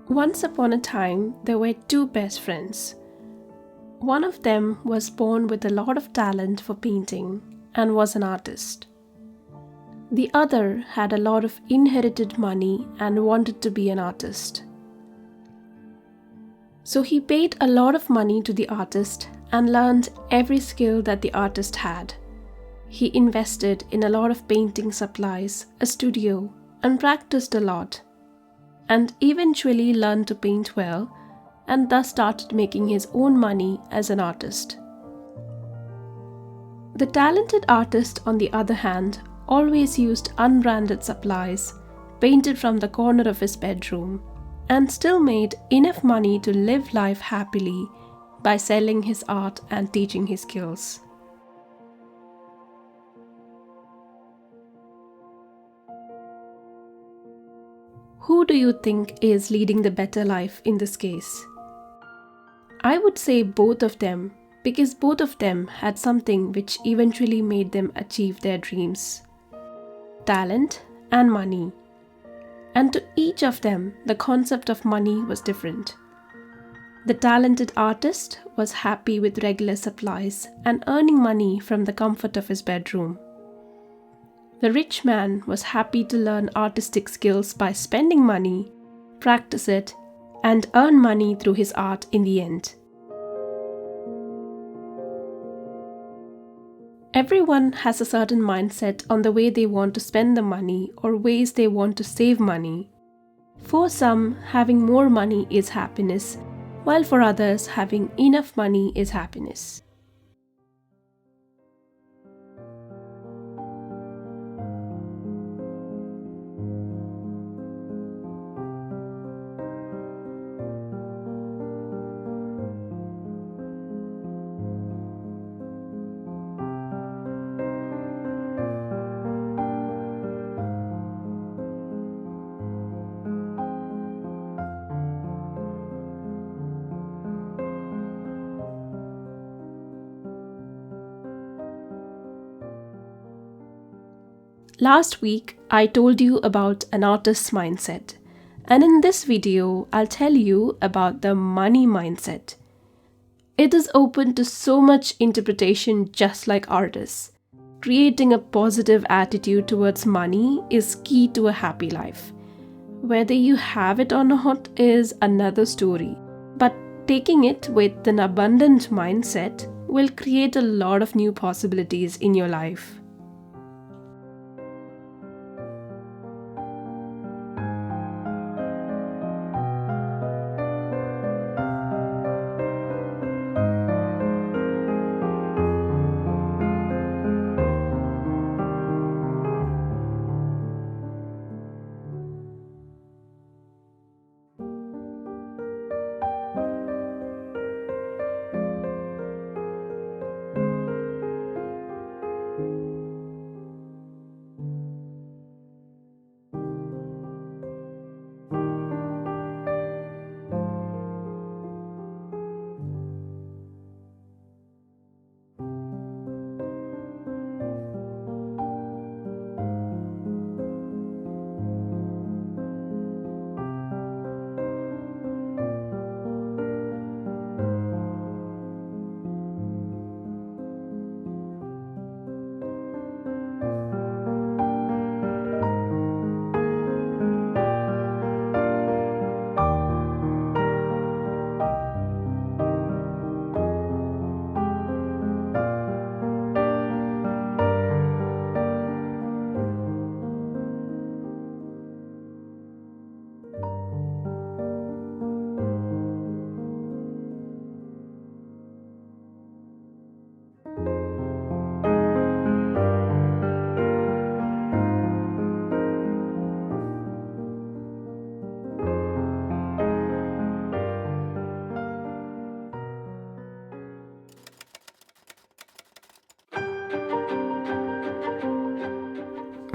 Once upon a time, there were two best friends. One of them was born with a lot of talent for painting and was an artist. The other had a lot of inherited money and wanted to be an artist. So he paid a lot of money to the artist and learned every skill that the artist had. He invested in a lot of painting supplies, a studio, and practiced a lot, and eventually learned to paint well, and thus started making his own money as an artist. The talented artist, on the other hand, always used unbranded supplies, painted from the corner of his bedroom, and still made enough money to live life happily by selling his art and teaching his skills. Who do you think is leading the better life in this case? I would say both of them, because both of them had something which eventually made them achieve their dreams: talent and money. And to each of them, the concept of money was different. The talented artist was happy with regular supplies and earning money from the comfort of his bedroom. The rich man was happy to learn artistic skills by spending money, practice it, and earn money through his art in the end. Everyone has a certain mindset on the way they want to spend the money or ways they want to save money. For some, having more money is happiness, while for others, having enough money is happiness. Last week, I told you about an artist's mindset, and in this video, I'll tell you about the money mindset. It is open to so much interpretation, just like artists. Creating a positive attitude towards money is key to a happy life. Whether you have it or not is another story, but taking it with an abundant mindset will create a lot of new possibilities in your life.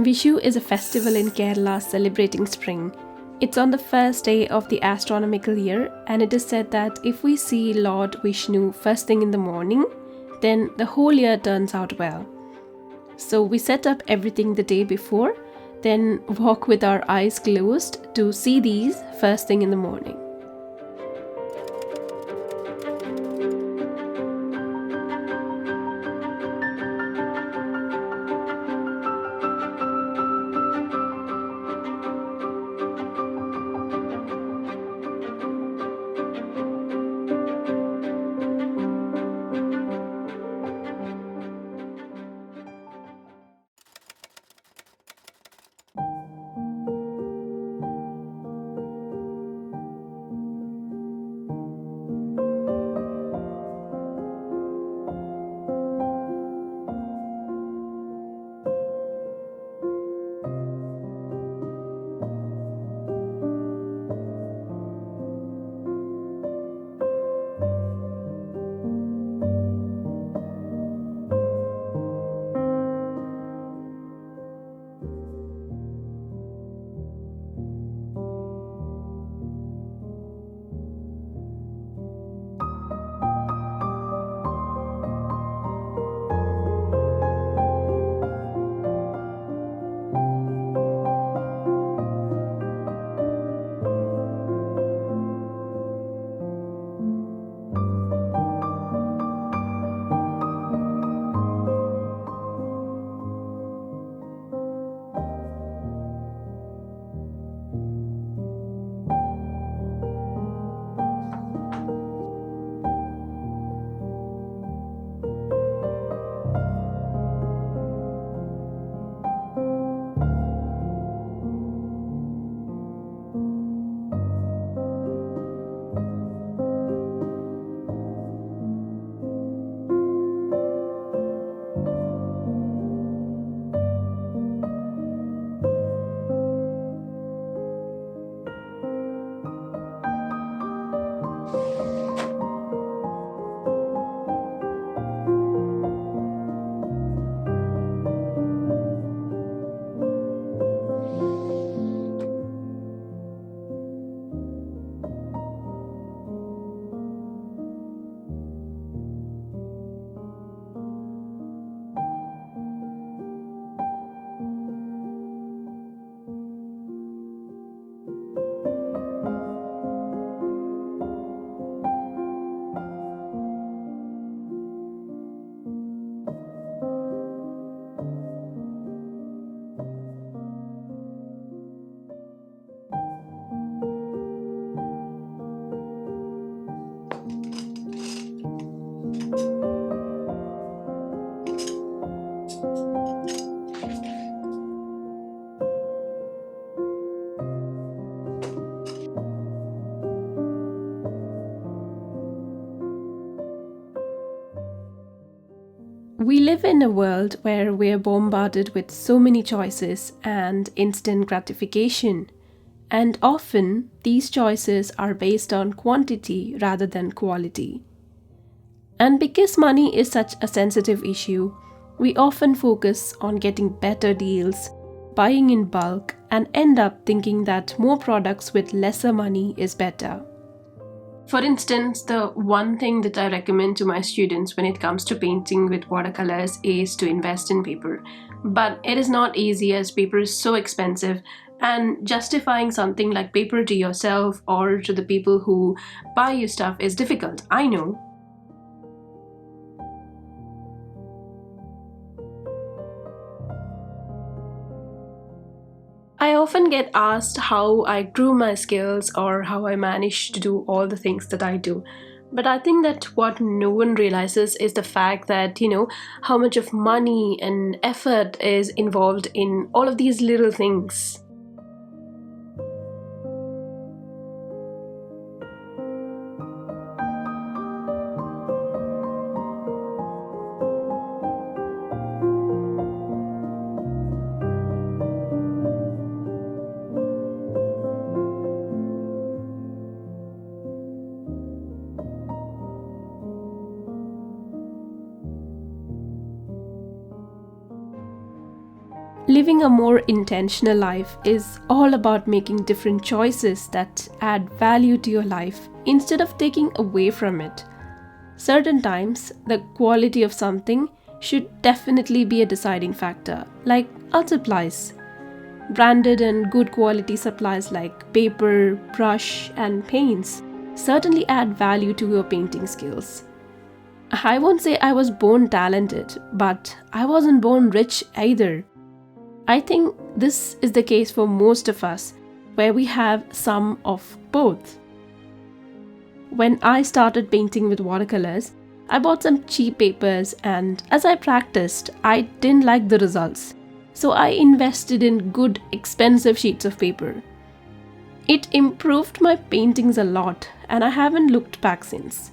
Vishu is a festival in Kerala celebrating spring. It's on the first day of the astronomical year, and it is said that if we see Lord Vishnu first thing in the morning, then the whole year turns out well. So we set up everything the day before, then walk with our eyes closed to see these first thing in the morning. We live in a world where we're bombarded with so many choices and instant gratification, and often these choices are based on quantity rather than quality. And because money is such a sensitive issue, we often focus on getting better deals, buying in bulk, and end up thinking that more products with lesser money is better. For instance, the one thing that I recommend to my students when it comes to painting with watercolors is to invest in paper. But it is not easy as paper is so expensive, and justifying something like paper to yourself or to the people who buy you stuff is difficult, I know. I often get asked how I grew my skills or how I managed to do all the things that I do. But I think that what no one realizes is the fact that, how much of money and effort is involved in all of these little things. Living a more intentional life is all about making different choices that add value to your life instead of taking away from it. Certain times, the quality of something should definitely be a deciding factor, like art supplies. Branded and good quality supplies like paper, brush, and paints certainly add value to your painting skills. I won't say I was born talented, but I wasn't born rich either. I think this is the case for most of us, where we have some of both. When I started painting with watercolors, I bought some cheap papers, and as I practiced, I didn't like the results. So I invested in good, expensive sheets of paper. It improved my paintings a lot, and I haven't looked back since.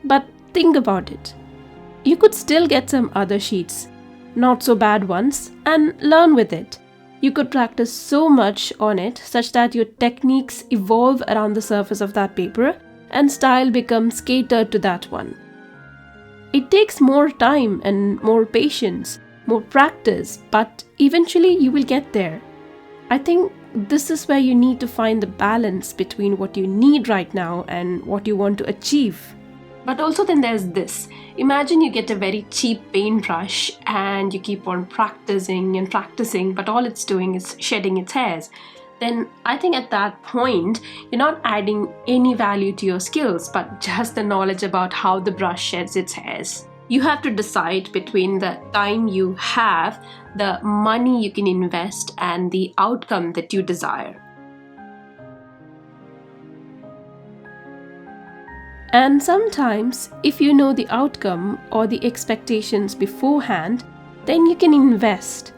But think about it. You could still get some other sheets, not so bad ones, and learn with it. You could practice so much on it such that your techniques evolve around the surface of that paper and style becomes catered to that one. It takes more time and more patience, more practice, but eventually you will get there. I think this is where you need to find the balance between what you need right now and what you want to achieve. But also then there's this. Imagine you get a very cheap paintbrush and you keep on practicing and practicing, but all it's doing is shedding its hairs. Then I think at that point, you're not adding any value to your skills, but just the knowledge about how the brush sheds its hairs. You have to decide between the time you have, the money you can invest, and the outcome that you desire. And sometimes, if you know the outcome or the expectations beforehand, then you can invest.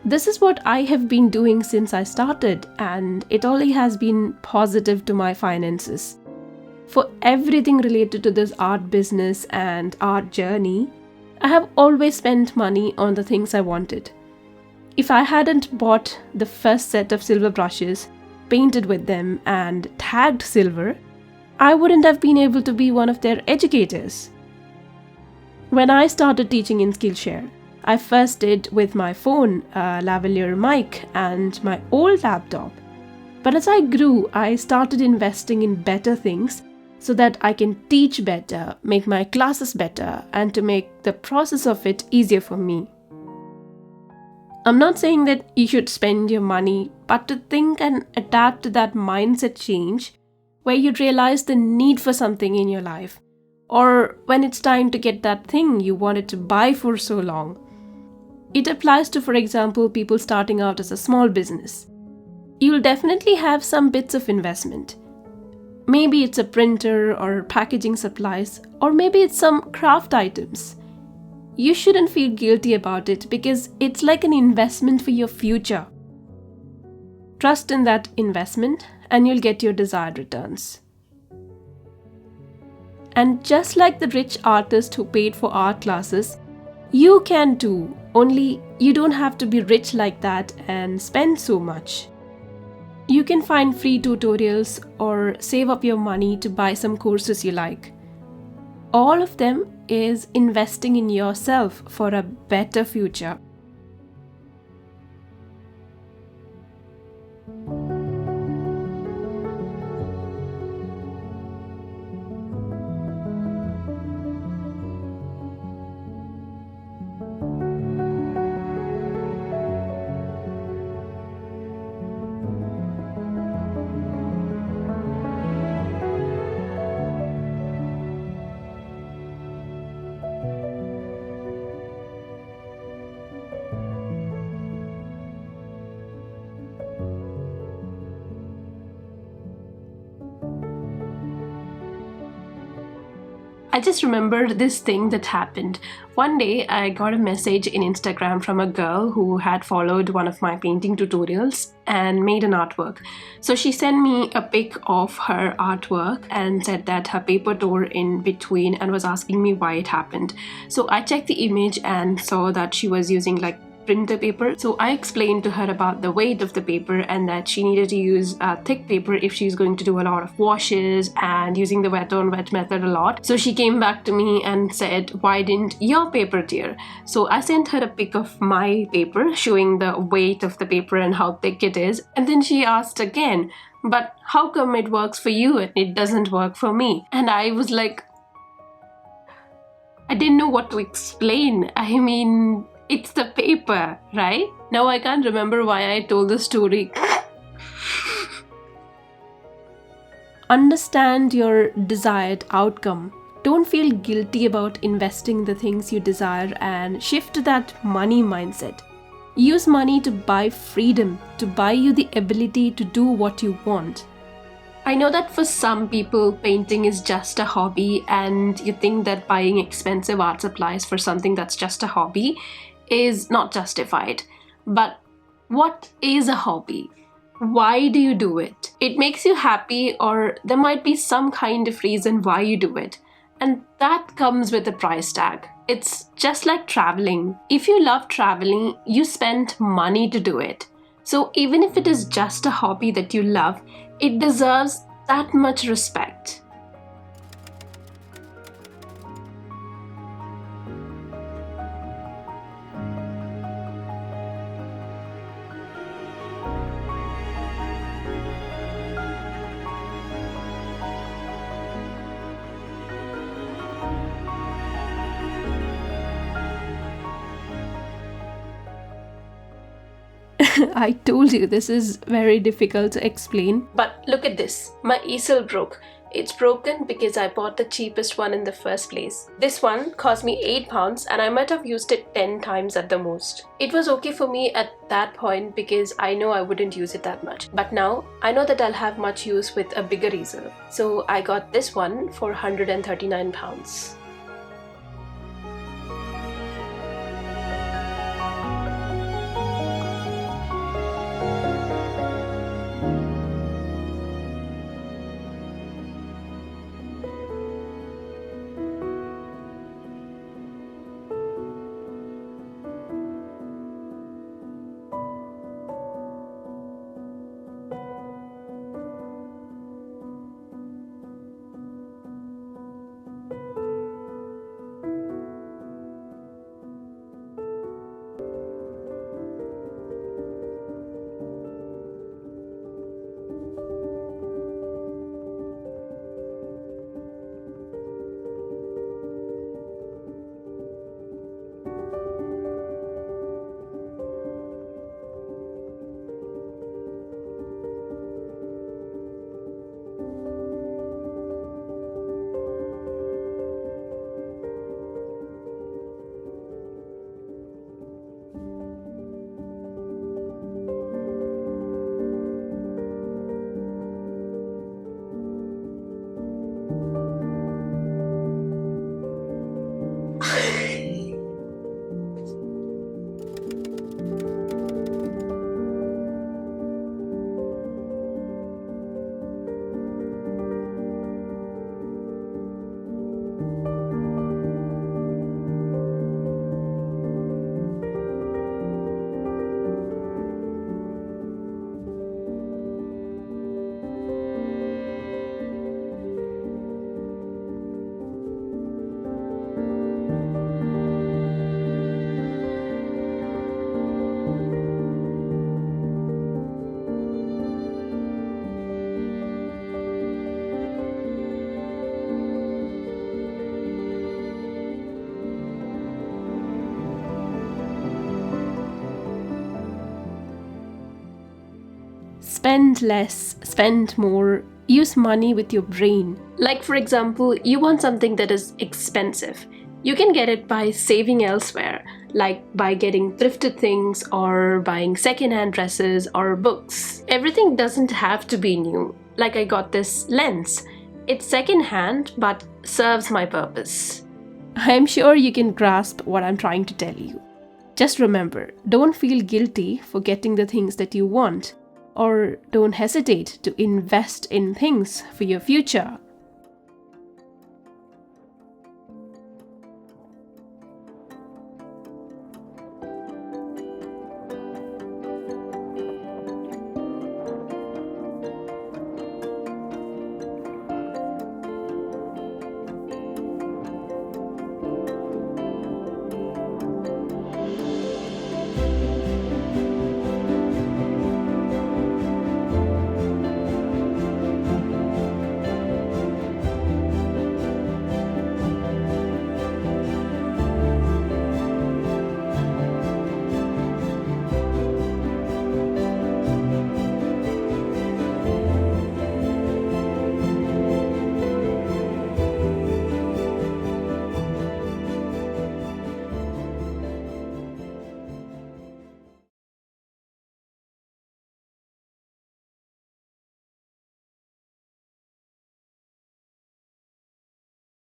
This is what I have been doing since I started, and it only has been positive to my finances. For everything related to this art business and art journey, I have always spent money on the things I wanted. If I hadn't bought the first set of silver brushes, painted with them, and tagged silver, I wouldn't have been able to be one of their educators. When I started teaching in SKILLSHARE, I first did with my phone, a lavalier mic, and my old laptop. But as I grew, I started investing in better things so that I can teach better, make my classes better, and to make the process of it easier for me. I'm not saying that you should spend your money, but to think and adapt to that mindset change where you realize the need for something in your life, or when it's time to get that thing you wanted to buy for so long. It applies to, for example, people starting out as a small business. You'll definitely have some bits of investment. Maybe it's a printer or packaging supplies, or maybe it's some craft items. You shouldn't feel guilty about it because it's like an investment for your future. Trust in that investment and you'll get your desired returns. And just like the rich artist who paid for art classes, You can too, only you don't have to be rich like that and spend so much. You can find free tutorials or save up your money to buy some courses you like. All of them is investing in yourself for a better future. I just remembered this thing that happened. One day I got a message in Instagram from a girl who had followed one of my painting tutorials and made an artwork. So she sent me a pic of her artwork and said that her paper tore in between and was asking me why it happened. So I checked the image and saw that she was using like printer paper. So I explained to her about the weight of the paper and that she needed to use thick paper if she's going to do a lot of washes and using the wet on wet method a lot. So she came back to me and said, why didn't your paper tear? So I sent her a pic of my paper showing the weight of the paper and how thick it is. And then she asked again, but how come it works for you and it doesn't work for me? And I was like, I didn't know what to explain. I mean, it's the paper, right? Now I can't remember why I told the story. Understand your desired outcome. Don't feel guilty about investing the things you desire and shift to that money mindset. Use money to buy freedom, to buy you the ability to do what you want. I know that for some people, painting is just a hobby, and you think that buying expensive art supplies for something that's just a hobby is not justified. But what is a hobby? Why do you do it? It makes you happy, or there might be some kind of reason why you do it. And that comes with a price tag. It's just like traveling. If you love traveling, you spend money to do it. So even if it is just a hobby that you love, it deserves that much respect. I told you this is very difficult to explain. But look at this. My easel broke. It's broken because I bought the cheapest one in the first place. This one cost me £8 and I might have used it 10 times at the most. It was okay for me at that point because I know I wouldn't use it that much. But now I know that I'll have much use with a bigger easel. So I got this one for £139. spend less, spend more, use money with your brain. Like for example, you want something that is expensive. You can get it by saving elsewhere, like by getting thrifted things or buying secondhand dresses or books. Everything doesn't have to be new. Like I got this lens. It's secondhand but serves my purpose. I'm sure you can grasp what I'm trying to tell you. Just remember, don't feel guilty for getting the things that you want, or don't hesitate to invest in things for your future.